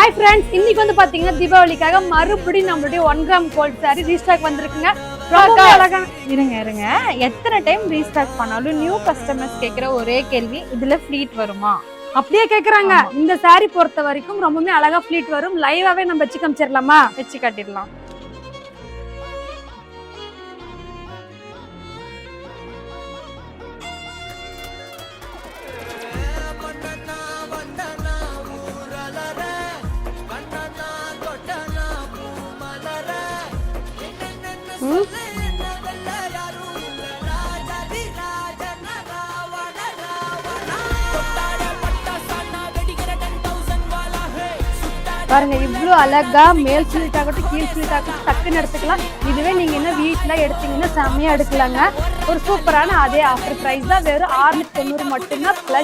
Hi friends, இன்னைக்கு வந்து பாத்தீங்கன்னா தீபாவளிக்காக மறுபடியும் நம்மளுடைய 1 கிராம் கோல்ட் சாரி ரீஸ்டாக் வந்திருக்குங்க. இருங்க எத்தனை டைம் ரீஸ்டாக் பண்ணாலும் நியூ கஸ்டமர்ஸ் கேக்குற ஒரே கேள்வி, இதுல ஃப்ளீட் வருமா? அப்படியே கேக்குறாங்க. இந்த சாரி பொறுத்த வரைக்கும் ரொம்பவே அழகா ஃப்ளீட் வரும். லைவாவே நம்ம வச்சு காமிச்சிடலாமா? வச்சு காட்டிடலாம். பாருங்க, இவ்வளவு அழகா மேல் ஸ்லீட் ஆகட்டும் கீழ் ஸ்லீட் ஆகட்டும் டக்குன்னு எடுத்துக்கலாம். இதுவே நீங்க என்ன வீட்டுல எடுத்தீங்கன்னா செம்மையா எடுக்கலாங்க. ஒரு சூப்பரான அதே ஆஃபர் பிரைஸ் தான், வெறும் 690 மட்டும்தான். பிளஸ்